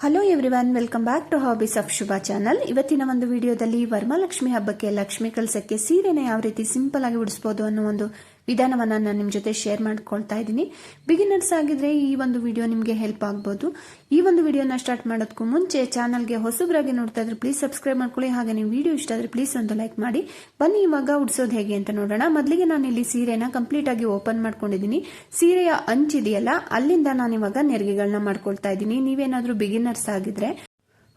Hello everyone, welcome back to hobbies of Shubha channel. ಇವತ್ತಿನ ಒಂದು ವಿಡಿಯೋದಲ್ಲಿ ವರಮಹಾಲಕ್ಷ್ಮಿ ಹಬ್ಬಕ್ಕೆ ಲಕ್ಷ್ಮಿ ಕಳಸಕ್ಕೆ ಸೀರೆನ ಯಾವ ರೀತಿ ಸಿಂಪಲ್ ಆಗಿ ಉಡಿಸಬಹುದು ಅನ್ನೋ ಒಂದು ವಿಧಾನವನ್ನ ನಾನು ನಿಮ್ಮ ಜೊತೆ ಶೇರ್ ಮಾಡ್ಕೊಳ್ತಾ ಇದ್ದೀನಿ. ಬಿಗಿನರ್ಸ್ ಆಗಿದ್ರೆ ಈ ಒಂದು ವಿಡಿಯೋ ನಿಮಗೆ ಹೆಲ್ಪ್ ಆಗ್ಬೋದು. ಈ ಒಂದು ವಿಡಿಯೋನ ಸ್ಟಾರ್ಟ್ ಮಾಡೋದಕ್ಕೂ ಮುಂಚೆ ಚಾನಲ್ಗೆ ಹೊಸಬರಾಗಿ ನೋಡ್ತಾ ಇದ್ರೆ ಪ್ಲೀಸ್ ಸಬ್ಸ್ಕ್ರೈಬ್ ಮಾಡ್ಕೊಳ್ಳಿ. ಹಾಗೆ ನೀವು ವಿಡಿಯೋ ಇಷ್ಟ ಆದ್ರೆ ಪ್ಲೀಸ್ ಒಂದು ಲೈಕ್ ಮಾಡಿ. ಬನ್ನಿ ಇವಾಗ ಉಡಿಸೋದು ಹೇಗೆ ಅಂತ ನೋಡೋಣ. ಮೊದಲಿಗೆ ನಾನು ಇಲ್ಲಿ ಸೀರೆನ ಕಂಪ್ಲೀಟ್ ಆಗಿ ಓಪನ್ ಮಾಡ್ಕೊಂಡಿದ್ದೀನಿ. ಸೀರೆಯ ಅಂಚಿದೆಯಲ್ಲ, ಅಲ್ಲಿಂದ ನಾನು ಇವಾಗ ನೆರಿಗೆಗಳನ್ನ ಮಾಡ್ಕೊಳ್ತಾ ಇದ್ದೀನಿ. ನೀವೇನಾದ್ರೂ ಬಿಗಿನರ್ಸ್ ಆಗಿದ್ರೆ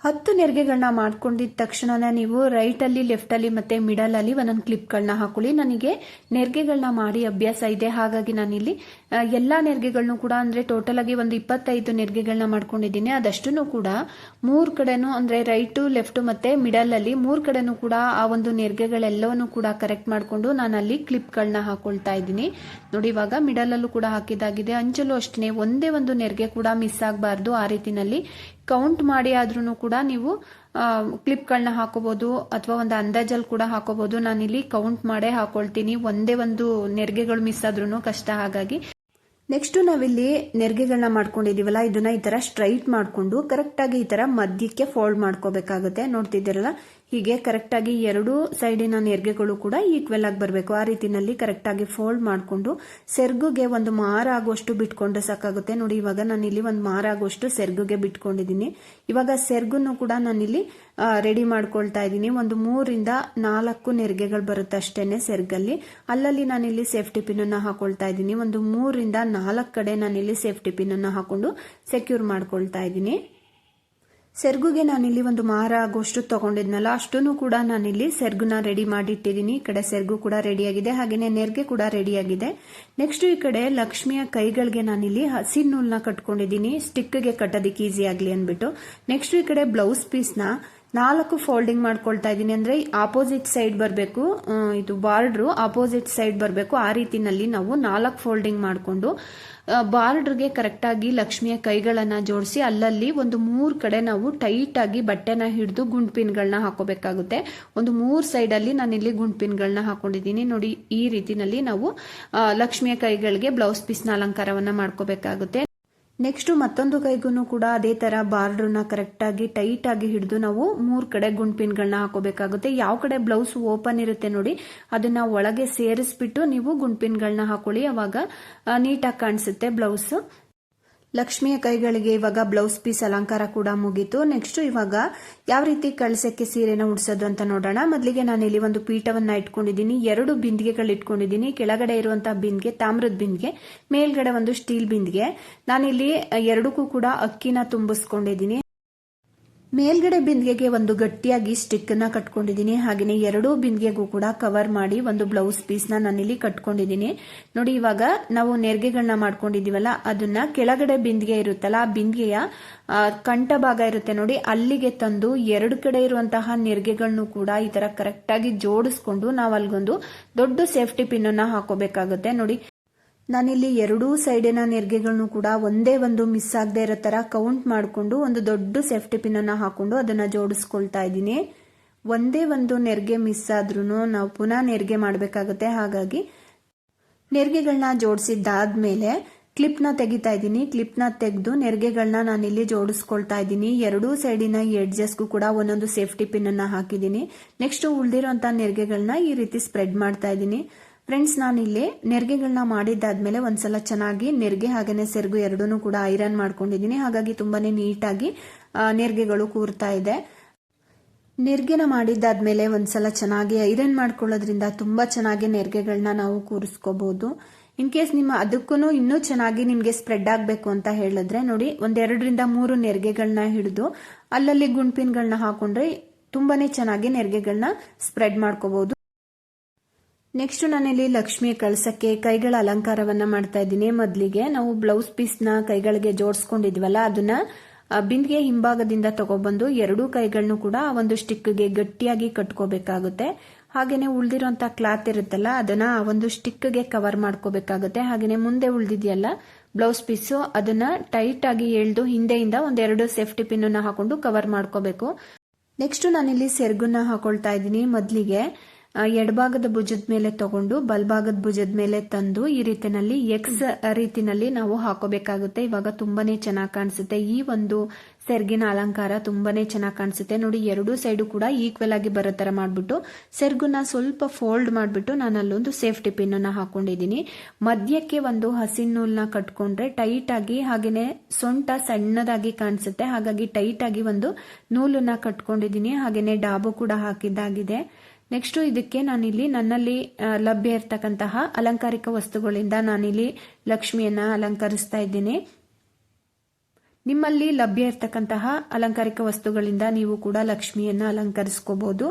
10 ನೆರಿಗೆಗಳನ್ನ ಮಾಡ್ಕೊಂಡಿದ ತಕ್ಷಣ ನೀವು ರೈಟ್ ಅಲ್ಲಿ, ಲೆಫ್ಟ್ ಅಲ್ಲಿ ಮತ್ತೆ ಮಿಡಲ್ ಅಲ್ಲಿ ಒಂದೊಂದು ಕ್ಲಿಪ್ಗಳನ್ನ ಹಾಕೊಳ್ಳಿ. ನನಗೆ ನೆರಿಗೆಗಳನ್ನ ಮಾಡಿ ಅಭ್ಯಾಸ ಇದೆ, ಹಾಗಾಗಿ ನಾನಿಲ್ಲಿ ಎಲ್ಲಾ ನೆರಿಗೆಗಳನ್ನು ಕೂಡ ಅಂದ್ರೆ ಟೋಟಲ್ ಆಗಿ ಒಂದು 25 ನೆರಿಗೆಗಳನ್ನ ಮಾಡ್ಕೊಂಡಿದ್ದೀನಿ. ಅದಷ್ಟನ್ನು ಕೂಡ 3 ಕಡೆನೂ ಅಂದ್ರೆ ರೈಟ್, ಲೆಫ್ಟ್ ಮತ್ತೆ ಮಿಡಲ್ ಅಲ್ಲಿ 3 ಕಡೆನೂ ಕೂಡ ಆ ಒಂದು ನೆರಿಗೆಗಳೆಲ್ಲವನ್ನೂ ಕೂಡ ಕರೆಕ್ಟ್ ಮಾಡ್ಕೊಂಡು ನಾನು ಅಲ್ಲಿ ಕ್ಲಿಪ್ಗಳನ್ನ ಹಾಕೊಳ್ತಾ ಇದ್ದೀನಿ. ನೋಡಿ, ಇವಾಗ ಮಿಡಲ್ ಅಲ್ಲೂ ಕೂಡ ಹಾಕಿದಾಗಿದೆ. ಅಂಚಲು ಅಷ್ಟೇ, ಒಂದೇ ಒಂದು ನೆರಿಗೆ ಕೂಡ ಮಿಸ್ ಆಗಬಾರ್ದು. ಆ ರೀತಿನಲ್ಲಿ ಕೌಂಟ್ ಮಾಡಿ ಆದ್ರೂ ಕೂಡ ನೀವು ಕ್ಲಿಪ್ಗಳನ್ನ ಹಾಕೋಬಹುದು ಅಥವಾ ಒಂದು ಅಂದಾಜಲ್ಲಿ ಕೂಡ ಹಾಕೋಬಹುದು. ನಾನಿಲ್ಲಿ ಕೌಂಟ್ ಮಾಡೇ ಹಾಕೊಳ್ತೀನಿ, ಒಂದೇ ಒಂದು ನೆರಿಗೆಗಳು ಮಿಸ್ ಆದ್ರೂ ಕಷ್ಟ. ಹಾಗಾಗಿ ನೆಕ್ಸ್ಟ್ ನಾವಿಲ್ಲಿ ನೆರಿಗೆಗಳನ್ನ ಮಾಡ್ಕೊಂಡಿದೀವಲ್ಲ, ಇದನ್ನ ಈ ತರ ಸ್ಟ್ರೈಟ್ ಮಾಡ್ಕೊಂಡು ಕರೆಕ್ಟ್ ಆಗಿ ಈ ತರ ಮಧ್ಯಕ್ಕೆ ಫೋಲ್ಡ್ ಮಾಡ್ಕೋಬೇಕಾಗುತ್ತೆ. ನೋಡ್ತಿದ್ದೀರಲ್ಲ, ಹೀಗೆ ಕರೆಕ್ಟ್ ಆಗಿ ಎರಡು ಸೈಡಿನ ನೆರಿಗೆಗಳು ಕೂಡ ಈಕ್ವಲ್ ಆಗಿ ಬರಬೇಕು. ಆ ರೀತಿನಲ್ಲಿ ಕರೆಕ್ಟ್ ಆಗಿ ಫೋಲ್ಡ್ ಮಾಡ್ಕೊಂಡು ಸೆರ್ಗುಗೆ ಒಂದು ಮಾರ ಆಗುವಷ್ಟು ಬಿಟ್ಕೊಂಡು ಸಾಕಾಗುತ್ತೆ. ನೋಡಿ, ಇವಾಗ ನಾನು ಇಲ್ಲಿ ಒಂದು ಮಾರ ಆಗುವಷ್ಟು ಸೆರ್ಗುಗೆ ಬಿಟ್ಕೊಂಡಿದ್ದೀನಿ. ಇವಾಗ ಸೆರ್ಗುನ್ನು ಕೂಡ ನಾನಿಲ್ಲಿ ರೆಡಿ ಮಾಡ್ಕೊಳ್ತಾ ಇದ್ದೀನಿ. ಒಂದು 3 ರಿಂದ 4 ನೆರಿಗೆಗಳು ಬರುತ್ತೆ ಅಷ್ಟೇನೆ ಸೆರ್ಗಲ್ಲಿ. ಅಲ್ಲಲ್ಲಿ ನಾನಿಲ್ಲಿ ಸೇಫ್ಟಿ ಪಿನ್ ಅನ್ನ ಹಾಕೊಳ್ತಾ ಇದ್ದೀನಿ. ಒಂದು 3 ರಿಂದ 4 ಕಡೆ ನಾನಿಲ್ಲಿ ಸೇಫ್ಟಿ ಪಿನ್ ಅನ್ನ ಹಾಕೊಂಡು ಸೆಕ್ಯೂರ್ ಮಾಡ್ಕೊಳ್ತಾ ಇದ್ದೀನಿ. ಸೆರ್ಗುಗೆ ನಾನಿಲ್ಲಿ ಒಂದು ಮಾರ ಆಗೋಷ್ಟು ತಗೊಂಡಿದ್ನಲ್ಲ, ಅಷ್ಟನ್ನು ಕೂಡ ನಾನಿಲ್ಲಿ ಸೆರ್ಗುನ ರೆಡಿ ಮಾಡಿ ಇಟ್ಟಿದ್ದೀನಿ. ಈ ಕಡೆ ಸೆರ್ಗು ಕೂಡ ರೆಡಿ ಆಗಿದೆ, ಹಾಗೇನೆ ನೆರಿಗೆ ಕೂಡ ರೆಡಿ ಆಗಿದೆ. ನೆಕ್ಸ್ಟ್ ಈ ಕಡೆ ಲಕ್ಷ್ಮಿಯ ಕೈಗಳಿಗೆ ನಾನಿಲ್ಲಿ ಹಸಿ ನೂಲ್ನ ಕಟ್ಕೊಂಡಿದ್ದೀನಿ, ಸ್ಟಿಕ್ಗೆ ಕಟ್ಟೋದಿಕ್ಕೆ ಈಸಿ ಆಗ್ಲಿ ಅಂದ್ಬಿಟ್ಟು. ನೆಕ್ಸ್ಟ್ ಈ ಕಡೆ ಬ್ಲೌಸ್ ಪೀಸ್ನ 4 ಫೋಲ್ಡಿಂಗ್ ಮಾಡ್ಕೊಳ್ತಾ ಇದ್ದೀನಿ. ಅಂದ್ರೆ ಆಪೋಸಿಟ್ ಸೈಡ್ ಬರಬೇಕು, ಇದು ಬಾರ್ಡ್ರು ಆಪೋಸಿಟ್ ಸೈಡ್ ಬರಬೇಕು. ಆ ರೀತಿನಲ್ಲಿ ನಾವು 4 ಫೋಲ್ಡಿಂಗ್ ಮಾಡಿಕೊಂಡು ಬಾರ್ಡರ್ಗೆ ಕರೆಕ್ಟ್ ಆಗಿ ಲಕ್ಷ್ಮಿಯ ಕೈಗಳನ್ನ ಜೋಡಿಸಿ ಅಲ್ಲಲ್ಲಿ ಒಂದು 3 ಕಡೆ ನಾವು ಟೈಟ್ ಆಗಿ ಬಟ್ಟೆನ ಹಿಡಿದು ಗುಂಡ್ ಪಿನ್ಗಳನ್ನ ಹಾಕೋಬೇಕಾಗುತ್ತೆ. ಒಂದು 3 ಸೈಡ್ ಅಲ್ಲಿ ನಾನಿಲ್ಲಿ ಗುಂಡ್ ಪಿನ್ಗಳನ್ನ ಹಾಕೊಂಡಿದ್ದೀನಿ. ನೋಡಿ, ಈ ರೀತಿನಲ್ಲಿ ನಾವು ಲಕ್ಷ್ಮಿಯ ಕೈಗಳಿಗೆ ಬ್ಲೌಸ್ ಪೀಸ್ನ ಅಲಂಕಾರವನ್ನ ಮಾಡ್ಕೋಬೇಕಾಗುತ್ತೆ. ನೆಕ್ಸ್ಟ್ ಮತ್ತೊಂದು ಕೈಗೂ ಕೂಡ ಅದೇ ತರ ಬಾರ್ಡರ್ನ ಕರೆಕ್ಟ್ ಆಗಿ ಟೈಟ್ ಆಗಿ ಹಿಡಿದು ನಾವು 3 ಕಡೆ ಗುಂಡ್ ಪಿನ್ಗಳನ್ನ ಹಾಕೋಬೇಕಾಗುತ್ತೆ. ಯಾವ ಕಡೆ ಬ್ಲೌಸ್ ಓಪನ್ ಇರುತ್ತೆ ನೋಡಿ, ಅದನ್ನ ಒಳಗೆ ಸೇರಿಸ್ಬಿಟ್ಟು ನೀವು ಗುಂಡ್ ಪಿನ್ಗಳನ್ನ ಹಾಕೊಳ್ಳಿ, ಅವಾಗ ನೀಟಾಗಿ ಕಾಣಿಸುತ್ತೆ ಬ್ಲೌಸ್. ಲಕ್ಷ್ಮಿಯ ಕೈಗಳಿಗೆ ಇವಾಗ ಬ್ಲೌಸ್ ಪೀಸ್ ಅಲಂಕಾರ ಕೂಡ ಮುಗೀತು. ನೆಕ್ಸ್ಟ್ ಇವಾಗ ಯಾವ ರೀತಿ ಕಳಸಕ್ಕೆ ಸೀರೆನ ಉಡ್ಸೋದು ಅಂತ ನೋಡೋಣ. ಮೊದಲಿಗೆ ನಾನಿಲ್ಲಿ ಒಂದು ಪೀಠವನ್ನ ಇಟ್ಕೊಂಡಿದ್ದೀನಿ, 2 ಬಿಂದಿಗೆಗಳು ಇಟ್ಕೊಂಡಿದ್ದೀನಿ. ಕೆಳಗಡೆ ಇರುವಂತಹ ಬಿಂದಿಗೆ ತಾಮ್ರದ ಬಿಂದಿಗೆ, ಮೇಲ್ಗಡೆ ಒಂದು ಸ್ಟೀಲ್ ಬಿಂದಿಗೆ. ನಾನಿಲ್ಲಿ 2ಕ್ಕೂ ಕೂಡ ಅಕ್ಕಿನ ತುಂಬಿಸ್ಕೊಂಡಿದ್ದೀನಿ. ಮೇಲ್ಗಡೆ ಬಿಂದಿಗೆಗೆ ಒಂದು ಗಟ್ಟಿಯಾಗಿ ಸ್ಟಿಕ್ ನ ಕಟ್ಕೊಂಡಿದ್ದೀನಿ. ಹಾಗೆಯೇ 2 ಬಿಂದಿಗೆಗೂ ಕೂಡ ಕವರ್ ಮಾಡಿ ಒಂದು ಬ್ಲೌಸ್ ಪೀಸ್ ನಾನಿಲ್ಲಿ ಕಟ್ಕೊಂಡಿದ್ದೀನಿ. ನೋಡಿ, ಇವಾಗ ನಾವು ನೆರಿಗೆಗಳನ್ನ ಮಾಡ್ಕೊಂಡಿದೀವಲ್ಲ, ಅದನ್ನ ಕೆಳಗಡೆ ಬಿಂದಿಗೆ ಇರುತ್ತಲ್ಲ, ಆ ಬಿಂದಿಗೆಯ ಕಂಠ ಭಾಗ ಇರುತ್ತೆ ನೋಡಿ, ಅಲ್ಲಿಗೆ ತಂದು 2 ಕಡೆ ಇರುವಂತಹ ನೆರಿಗೆಗಳನ್ನು ಕೂಡ ಈ ತರ ಕರೆಕ್ಟ್ ಆಗಿ ಜೋಡಿಸ್ಕೊಂಡು ನಾವು ಅಲ್ಗೊಂದು ದೊಡ್ಡ ಸೇಫ್ಟಿ ಪಿನ್ ಅನ್ನ ಹಾಕೋಬೇಕಾಗುತ್ತೆ. ನೋಡಿ, ನಾನಿಲ್ಲಿ 2 ಸೈಡಿನ ನೆರಿಗೆಗಳನ್ನು ಕೂಡ ಒಂದೇ ಒಂದು ಮಿಸ್ ಆಗದೆ ಇರೋ ತರ ಕೌಂಟ್ ಮಾಡಿಕೊಂಡು ಒಂದು ದೊಡ್ಡ ಸೇಫ್ಟಿ ಪಿನ್ ಅನ್ನ ಹಾಕೊಂಡು ಅದನ್ನ ಜೋಡಿಸ್ಕೊಳ್ತಾ ಇದ್ದೀನಿ. ಒಂದೇ ಒಂದು ನೆರಿಗೆ ಮಿಸ್ ಆದ್ರೂ ನಾವು ಪುನಃ ನೆರಿಗೆ ಮಾಡಬೇಕಾಗುತ್ತೆ. ಹಾಗಾಗಿ ನೆರಿಗೆಗಳನ್ನ ಜೋಡಿಸಿದ್ದಾದ್ಮೇಲೆ ಕ್ಲಿಪ್ನ ತೆಗಿತಾ ಇದ್ದೀನಿ. ಕ್ಲಿಪ್ನ ತೆಗೆದು ನೆರಿಗೆಗಳನ್ನ ನಾನಿಲ್ಲಿ ಜೋಡಿಸ್ಕೊಳ್ತಾ ಇದ್ದೀನಿ. 2 ಸೈಡಿನ ಎಡ್ಜಸ್ಗೂ ಕೂಡ ಒಂದೊಂದು ಸೇಫ್ಟಿ ಪಿನ್ ಅನ್ನ ಹಾಕಿದ್ದೀನಿ. ನೆಕ್ಸ್ಟ್ ಉಳಿದಿರುವಂತಹ ನೆರಿಗೆಗಳನ್ನ ಈ ರೀತಿ ಸ್ಪ್ರೆಡ್ ಮಾಡ್ತಾ ಇದ್ದೀನಿ. ಫ್ರೆಂಡ್ಸ್, ನಾನಿಲ್ಲಿ ನೆರಿಗೆಗಳನ್ನ ಮಾಡಿದ್ದಾದ್ಮೇಲೆ ಒಂದ್ಸಲ ಚೆನ್ನಾಗಿ ನೆರಿಗೆ ಹಾಗೇನೆ ಸೆರ್ಗು 2 ಕೂಡ ಐರನ್ ಮಾಡ್ಕೊಂಡಿದ್ದೀನಿ. ಹಾಗಾಗಿ ತುಂಬಾನೇ ನೀಟಾಗಿ ನೆರಿಗೆಗಳು ಕೂರ್ತಾ ಇದೆ. ನೆರಿಗೆನ ಮಾಡಿದ್ದಾದ್ಮೇಲೆ ಒಂದ್ಸಲ ಚೆನ್ನಾಗಿ ಐರನ್ ಮಾಡ್ಕೊಳ್ಳೋದ್ರಿಂದ ತುಂಬಾ ಚೆನ್ನಾಗಿ ನೆರಿಗೆಗಳನ್ನ ನಾವು ಕೂರಿಸ್ಕೋಬಹುದು. ಇನ್ ಕೇಸ್ ನಿಮ್ಮ ಅದಕ್ಕೂ ಇನ್ನೂ ಚೆನ್ನಾಗಿ ನಿಮ್ಗೆ ಸ್ಪ್ರೆಡ್ ಆಗ್ಬೇಕು ಅಂತ ಹೇಳಿದ್ರೆ ನೋಡಿ, 2 ರಿಂದ 3 ನೆರಿಗೆಗಳನ್ನ ಹಿಡಿದು ಅಲ್ಲಲ್ಲಿ ಗುಂಡ್ಪಿನ್ಗಳನ್ನ ಹಾಕೊಂಡ್ರೆ ತುಂಬಾನೇ ಚೆನ್ನಾಗಿ ನೆರಿಗೆಗಳನ್ನ ಸ್ಪ್ರೆಡ್ ಮಾಡ್ಕೋಬಹುದು. ನೆಕ್ಸ್ಟ್ ನಾನಿಲ್ಲಿ ಲಕ್ಷ್ಮಿ ಕಳಸಕ್ಕೆ ಕೈಗಳ ಅಲಂಕಾರವನ್ನ ಮಾಡ್ತಾ ಇದ್ದೀನಿ. ಮೊದಲಿಗೆ ನಾವು ಬ್ಲೌಸ್ ಪೀಸ್ನ ಕೈಗಳಿಗೆ ಜೋಡಿಸ್ಕೊಂಡಿದ್ವಲ್ಲ, ಅದನ್ನ ಬಿಂದಿಗೆ ಹಿಂಭಾಗದಿಂದ ತಗೊಬಂದು 2 ಕೈಗಳನ್ನು ಕೂಡ ಒಂದು ಸ್ಟಿಕ್ಗೆ ಗಟ್ಟಿಯಾಗಿ ಕಟ್ಕೋಬೇಕಾಗುತ್ತೆ. ಹಾಗೇನೆ ಉಳಿದಿರುವಂತಹ ಕ್ಲಾತ್ ಇರುತ್ತಲ್ಲ, ಅದನ್ನ ಒಂದು ಸ್ಟಿಕ್ಗೆ ಕವರ್ ಮಾಡ್ಕೋಬೇಕಾಗುತ್ತೆ. ಹಾಗೇನೆ ಮುಂದೆ ಉಳಿದಿದೆಯಲ್ಲ ಬ್ಲೌಸ್ ಪೀಸು, ಅದನ್ನ ಟೈಟ್ ಆಗಿ ಎಳೆದು ಹಿಂದೆಯಿಂದ 2 ಸೇಫ್ಟಿ ಪಿನ್ ಅನ್ನ ಹಾಕೊಂಡು ಕವರ್ ಮಾಡ್ಕೋಬೇಕು. ನೆಕ್ಸ್ಟ್ ನಾನಿಲ್ಲಿ ಸೆರ್ಗುನ್ನ ಹಾಕೊಳ್ತಾ ಇದ್ದೀನಿ. ಮೊದಲಿಗೆ ಎಡಭಾಗದ ಭುಜದ ಮೇಲೆ ತಗೊಂಡು ಬಲಭಾಗದ ಭುಜದ ಮೇಲೆ ತಂದು ಈ ರೀತಿನಲ್ಲಿ ಎಕ್ಸ್ ರೀತಿನಲ್ಲಿ ನಾವು ಹಾಕೋಬೇಕಾಗುತ್ತೆ. ಇವಾಗ ತುಂಬಾನೇ ಚೆನ್ನಾಗಿ ಕಾಣಿಸುತ್ತೆ. ಈ ಒಂದು ಸೆರ್ಗಿನ ಅಲಂಕಾರ ತುಂಬಾನೇ ಚೆನ್ನಾಗಿ ಕಾಣಿಸುತ್ತೆ ನೋಡಿ. ಎರಡೂ ಸೈಡು ಕೂಡ ಈಕ್ವಲ್ ಆಗಿ ಬರೋ ತರ ಮಾಡ್ಬಿಟ್ಟು ಸೆರ್ಗುನ ಸ್ವಲ್ಪ ಫೋಲ್ಡ್ ಮಾಡ್ಬಿಟ್ಟು ನಾನು ಅಲ್ಲೊಂದು ಸೇಫ್ಟಿ ಪಿನ್ ಅನ್ನ ಹಾಕೊಂಡಿದ್ದೀನಿ. ಮಧ್ಯಕ್ಕೆ ಒಂದು ಹಸಿ ನೂಲ್ನ ಕಟ್ಕೊಂಡ್ರೆ ಟೈಟ್ ಆಗಿ, ಹಾಗೇನೆ ಸೊಂಟ ಸಣ್ಣದಾಗಿ ಕಾಣಿಸುತ್ತೆ. ಹಾಗಾಗಿ ಟೈಟ್ ಆಗಿ ಒಂದು ನೂಲನ್ನ ಕಟ್ಕೊಂಡಿದ್ದೀನಿ. ಹಾಗೇನೆ ಡಾಬು ಕೂಡ ಹಾಕಿದ್ದಾಗಿದೆ. ನೆಕ್ಸ್ಟ್ ಇದಕ್ಕೆ ನಾನಿಲ್ಲಿ ನನ್ನಲ್ಲಿ ಲಭ್ಯ ಇರತಕ್ಕಂತಹ ಅಲಂಕಾರಿಕ ವಸ್ತುಗಳಿಂದ ನಾನಿಲ್ಲಿ ಲಕ್ಷ್ಮಿಯನ್ನ ಅಲಂಕರಿಸ್ತಾ ಇದ್ದೀನಿ. ನಿಮ್ಮಲ್ಲಿ ಲಭ್ಯ ಇರತಕ್ಕಂತಹ ಅಲಂಕಾರಿಕ ವಸ್ತುಗಳಿಂದ ನೀವು ಕೂಡ ಲಕ್ಷ್ಮಿಯನ್ನ ಅಲಂಕರಿಸ್ಕೋಬಹುದು.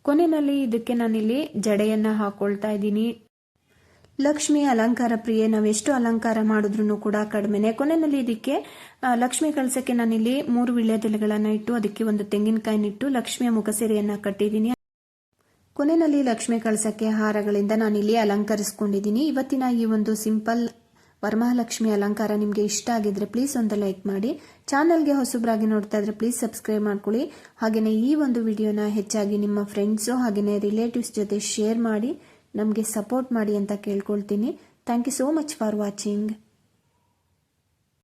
ಕೊನೆಯಲ್ಲಿ ಇದಕ್ಕೆ ನಾನಿಲ್ಲಿ ಜಡೆಯನ್ನ ಹಾಕೊಳ್ತಾ ಇದ್ದೀನಿ. ಲಕ್ಷ್ಮಿ ಅಲಂಕಾರ ಪ್ರಿಯೆ, ನಾವೆಷ್ಟು ಅಲಂಕಾರ ಮಾಡಿದ್ರು ಕೂಡ ಕಡಿಮೆನೆ. ಕೊನೆಯಲ್ಲಿ ಇದಕ್ಕೆ ಲಕ್ಷ್ಮಿ ಕಳಸಕ್ಕೆ ನಾನಿಲ್ಲಿ 3 ವೀಳ್ಯದೆಲೆಗಳನ್ನ ಇಟ್ಟು ಅದಕ್ಕೆ ಒಂದು ತೆಂಗಿನಕಾಯಿನಿಟ್ಟು ಲಕ್ಷ್ಮಿಯ ಮುಖಸೀರೆಯನ್ನ ಕಟ್ಟಿದ್ದೀನಿ. ಕೊನೆಯಲ್ಲಿ ಲಕ್ಷ್ಮಿ ಕಳಸಕ್ಕೆ ಹಾರಗಳಿಂದ ನಾನಿಲ್ಲಿ ಅಲಂಕರಿಸ್ಕೊಂಡಿದ್ದೀನಿ. ಇವತ್ತಿನ ಈ ಒಂದು ಸಿಂಪಲ್ ವರಮಹಾಲಕ್ಷ್ಮಿ ಅಲಂಕಾರ ನಿಮಗೆ ಇಷ್ಟ ಆಗಿದ್ರೆ ಪ್ಲೀಸ್ ಒಂದು ಲೈಕ್ ಮಾಡಿ. ಚಾನಲ್ಗೆ ಹೊಸಬ್ರಾಗಿ ನೋಡ್ತಾ ಇದ್ರೆ ಪ್ಲೀಸ್ ಸಬ್ಸ್ಕ್ರೈಬ್ ಮಾಡ್ಕೊಳ್ಳಿ. ಹಾಗೆಯೇ ಈ ಒಂದು ವಿಡಿಯೋನ ಹೆಚ್ಚಾಗಿ ನಿಮ್ಮ ಫ್ರೆಂಡ್ಸು ಹಾಗೆಯೇ ರಿಲೇಟಿವ್ಸ್ ಜೊತೆ ಶೇರ್ ಮಾಡಿ ನಮಗೆ ಸಪೋರ್ಟ್ ಮಾಡಿ ಅಂತ ಕೇಳ್ಕೊಳ್ತೀನಿ. Thank you so much for watching.